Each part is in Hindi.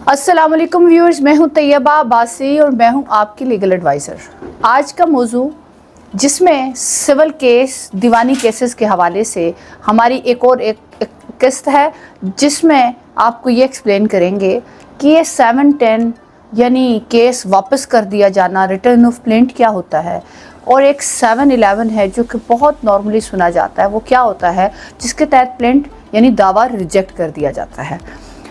अस्सलाम वालेकुम व्यूअर्स, मैं हूं तैयबा बासी और मैं हूं आपकी लीगल एडवाइज़र। आज का मौजू जिसमें सिविल केस, दीवानी केसेस के हवाले से हमारी एक किस्त है, जिसमें आपको ये एक्सप्लेन करेंगे कि ये 710 यानी केस वापस कर दिया जाना, रिटर्न ऑफ प्लेंट क्या होता है, और एक 711 है जो कि बहुत नॉर्मली सुना जाता है। वो क्या होता है जिसके तहत प्लेंट यानी दावा रिजेक्ट कर दिया जाता है।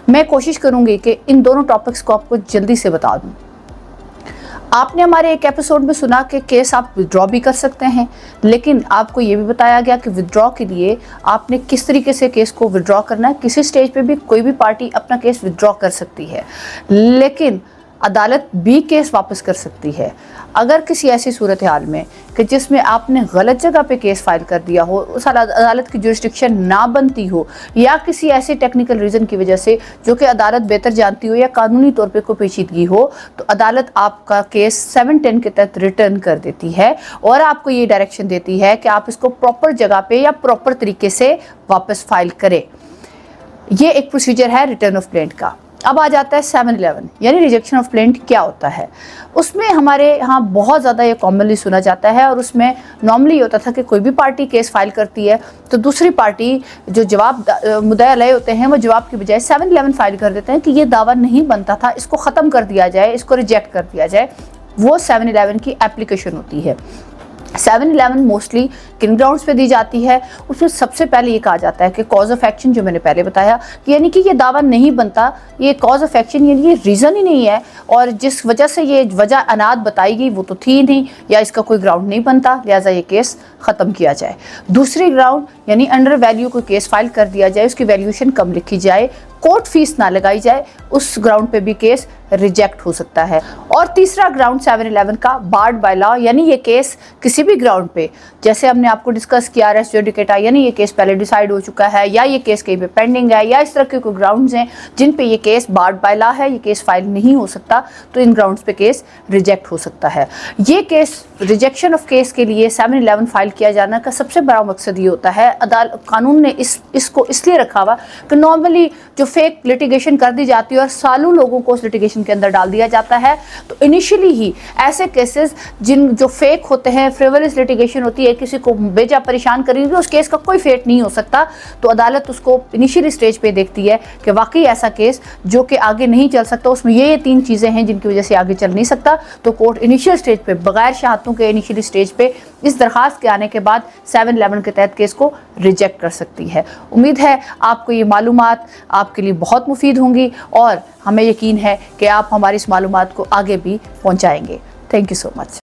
मैं कोशिश करूंगी कि इन दोनों टॉपिक्स को आपको जल्दी से बता दूं। आपने हमारे एक एपिसोड में सुना कि केस आप विथड्रॉ भी कर सकते हैं, लेकिन आपको ये भी बताया गया कि विथड्रॉ के लिए आपने किस तरीके से केस को विथड्रॉ करना है। किसी स्टेज पे भी कोई भी पार्टी अपना केस विथड्रॉ कर सकती है, लेकिन अदालत भी केस वापस कर सकती है अगर किसी ऐसी सूरत हाल में कि जिसमें आपने गलत जगह पे केस फाइल कर दिया हो, उस अदालत की जुरिस्डिक्शन ना बनती हो, या किसी ऐसे टेक्निकल रीज़न की वजह से जो कि अदालत बेहतर जानती हो, या कानूनी तौर पे कोई पेचीदगी हो, तो अदालत आपका केस 710 के तहत रिटर्न कर देती है और आपको ये डायरेक्शन देती है कि आप इसको प्रॉपर जगह पे या प्रॉपर तरीके से वापस फाइल करें। ये एक प्रोसीजर है रिटर्न ऑफ प्लेंट का। अब आ जाता है 711 यानी रिजेक्शन ऑफ प्लेंट क्या होता है। उसमें हमारे यहाँ बहुत ज़्यादा ये कॉमनली सुना जाता है, और उसमें नॉर्मली होता था कि कोई भी पार्टी केस फाइल करती है तो दूसरी पार्टी जो जवाब मुद्दा अलग होते हैं, वो जवाब की बजाय 711 फाइल कर देते हैं कि ये दावा नहीं बनता था, इसको ख़त्म कर दिया जाए, इसको रिजेक्ट कर दिया जाए। वो 711 की एप्लीकेशन होती है। 711 मोस्टली किन ग्राउंड्स पे दी जाती है? उसमें सबसे पहले ये कहा जाता है कि कॉज ऑफ एक्शन, जो मैंने पहले बताया कि यानी कि ये दावा नहीं बनता, ये कॉज ऑफ एक्शन यानी ये रीज़न ही नहीं है, और जिस वजह से ये वजह अनाद बताई गई वो तो थी नहीं, या इसका कोई ग्राउंड नहीं बनता, लिहाजा ये केस ख़त्म किया जाए। दूसरी ग्राउंड यानी अंडर वैल्यू कोई केस फाइल कर दिया जाए, उसकी वैल्यूएशन कम लिखी जाए, कोर्ट फीस ना लगाई जाए, उस ग्राउंड पे भी केस रिजेक्ट हो सकता है। और तीसरा ग्राउंड 711 का बार्ड बाय लॉ, यानी ये केस किसी भी ग्राउंड पे, जैसे हमने आपको डिस्कस किया रेस जुडिकेटा, यानी ये केस पहले डिसाइड हो चुका है, या ये केस कहीं पे पेंडिंग है, या इस तरह के कोई ग्राउंड्स हैं जिन पे ये केस बार्ड बाय लॉ है, ये केस फाइल नहीं हो सकता, तो इन ग्राउंड्स पे केस रिजेक्ट हो सकता है। ये केस रिजेक्शन ऑफ केस के लिए 711 फाइल किया जाना का सबसे बड़ा मकसद ये होता है, अदालत कानून ने इसको इसलिए रखा हुआ कि नॉर्मली जो फेक लिटिगेशन कर दी जाती है और सालों लोगों को उस लिटिगेशन के अंदर डाल दिया जाता है, तो इनिशियली ही ऐसे केसेस जो फेक होते हैं, फ्रिवोलस लिटिगेशन होती है, किसी को बेजा परेशान करेंगे, उस केस का कोई फेट नहीं हो सकता, तो अदालत उसको इनिशियली स्टेज पे देखती है कि वाकई ऐसा केस जो कि आगे नहीं चल सकता, उसमें ये 3 चीज़ें हैं जिनकी वजह से आगे चल नहीं सकता, तो कोर्ट इनिशियल स्टेज पे बगैर शहादतों के इनिशियली स्टेज पे इस दरखास्त के आने के बाद 711 के तहत केस को रिजेक्ट कर सकती है। उम्मीद है आपको ये मालूमात आपके लिए बहुत मुफीद होंगी, और हमें यकीन है कि आप हमारी इस मालूमात को आगे भी पहुंचाएंगे। Thank you so much.